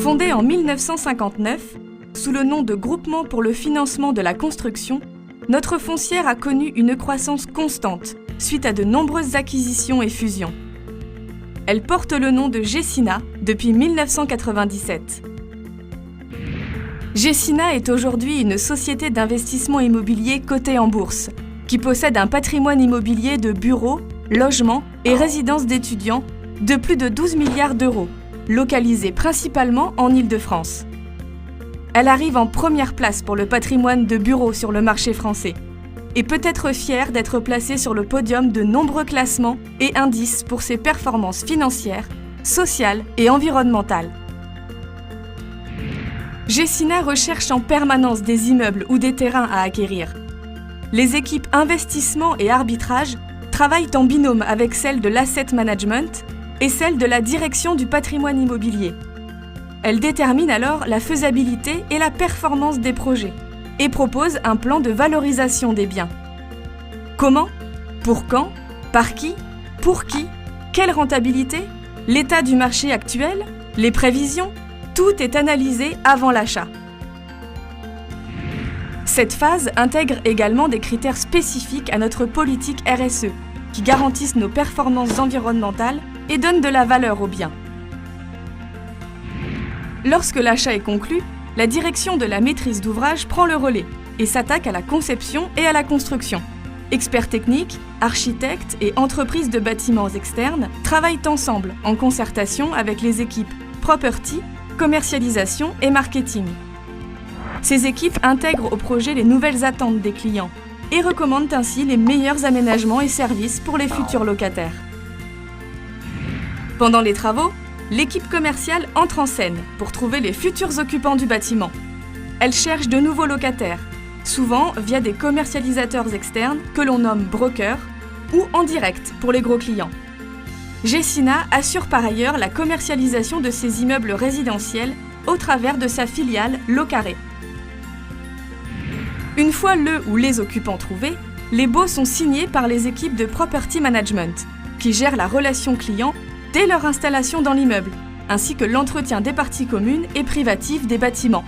Fondée en 1959, sous le nom de Groupement pour le financement de la construction, notre foncière a connu une croissance constante suite à de nombreuses acquisitions et fusions. Elle porte le nom de Gecina depuis 1997. Gecina est aujourd'hui une société d'investissement immobilier cotée en bourse, qui possède un patrimoine immobilier de bureaux, logements et résidences d'étudiants de plus de 12 milliards d'euros, localisés principalement en Île-de-France. Elle arrive en première place pour le patrimoine de bureaux sur le marché français et peut être fière d'être placée sur le podium de nombreux classements et indices pour ses performances financières, sociales et environnementales. Gecina recherche en permanence des immeubles ou des terrains à acquérir. Les équipes investissement et arbitrage travaillent en binôme avec celles de l'asset management et celles de la direction du patrimoine immobilier. Elle détermine alors la faisabilité et la performance des projets et propose un plan de valorisation des biens. Comment ? Pour quand ? Par qui ? Pour qui ? Quelle rentabilité ? L'état du marché actuel ? Les prévisions ? Tout est analysé avant l'achat. Cette phase intègre également des critères spécifiques à notre politique RSE qui garantissent nos performances environnementales et donnent de la valeur aux biens. Lorsque l'achat est conclu, la direction de la maîtrise d'ouvrage prend le relais et s'attaque à la conception et à la construction. Experts techniques, architectes et entreprises de bâtiments externes travaillent ensemble en concertation avec les équipes property, commercialisation et marketing. Ces équipes intègrent au projet les nouvelles attentes des clients et recommandent ainsi les meilleurs aménagements et services pour les futurs locataires. Pendant les travaux, l'équipe commerciale entre en scène pour trouver les futurs occupants du bâtiment. Elle cherche de nouveaux locataires, souvent via des commercialisateurs externes que l'on nomme brokers ou en direct pour les gros clients. Gecina assure par ailleurs la commercialisation de ses immeubles résidentiels au travers de sa filiale Locaré. Une fois le ou les occupants trouvés, les baux sont signés par les équipes de property management qui gèrent la relation client dès leur installation dans l'immeuble, ainsi que l'entretien des parties communes et privatives des bâtiments.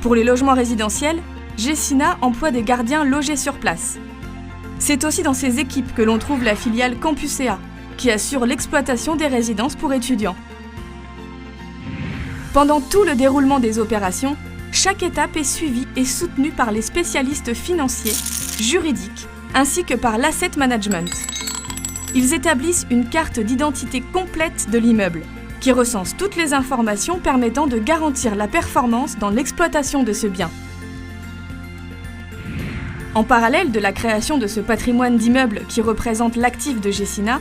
Pour les logements résidentiels, Gecina emploie des gardiens logés sur place. C'est aussi dans ces équipes que l'on trouve la filiale Campusea, qui assure l'exploitation des résidences pour étudiants. Pendant tout le déroulement des opérations, chaque étape est suivie et soutenue par les spécialistes financiers, juridiques, ainsi que par l'asset management. Ils établissent une carte d'identité complète de l'immeuble, qui recense toutes les informations permettant de garantir la performance dans l'exploitation de ce bien. En parallèle de la création de ce patrimoine d'immeubles qui représente l'actif de Gecina,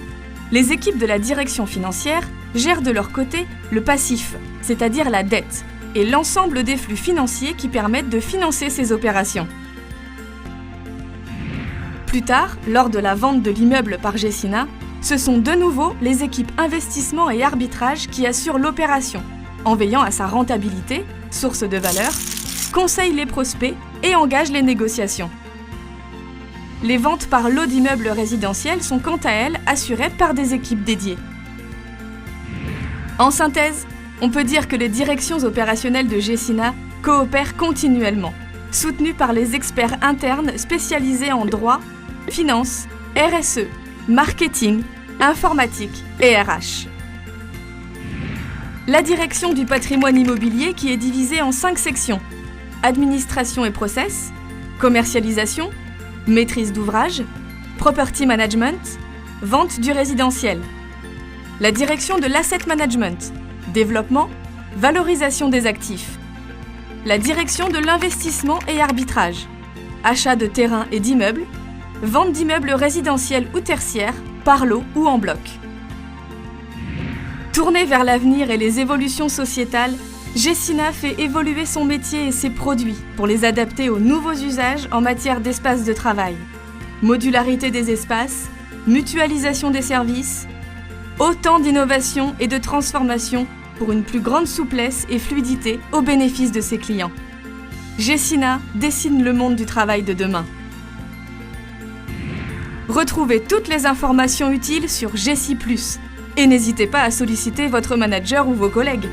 les équipes de la direction financière gèrent de leur côté le passif, c'est-à-dire la dette, et l'ensemble des flux financiers qui permettent de financer ces opérations. Plus tard, lors de la vente de l'immeuble par Gecina, ce sont de nouveau les équipes investissement et arbitrage qui assurent l'opération, en veillant à sa rentabilité, source de valeur, conseillent les prospects et engagent les négociations. Les ventes par lot d'immeubles résidentiels sont quant à elles assurées par des équipes dédiées. En synthèse, on peut dire que les directions opérationnelles de Gecina coopèrent continuellement, soutenues par les experts internes spécialisés en droit, finance, RSE, marketing, informatique et RH. La direction du patrimoine immobilier qui est divisée en 5 sections: administration et process, commercialisation, maîtrise d'ouvrage, property management, vente du résidentiel. La direction de l'asset management, développement, valorisation des actifs. La direction de l'investissement et arbitrage, achat de terrains et d'immeubles, vente d'immeubles résidentiels ou tertiaires, par lot ou en bloc. Tournée vers l'avenir et les évolutions sociétales, Gecina fait évoluer son métier et ses produits pour les adapter aux nouveaux usages en matière d'espace de travail. Modularité des espaces, mutualisation des services, autant d'innovations et de transformations pour une plus grande souplesse et fluidité au bénéfice de ses clients. Gecina dessine le monde du travail de demain. Retrouvez toutes les informations utiles sur Geci+, et n'hésitez pas à solliciter votre manager ou vos collègues.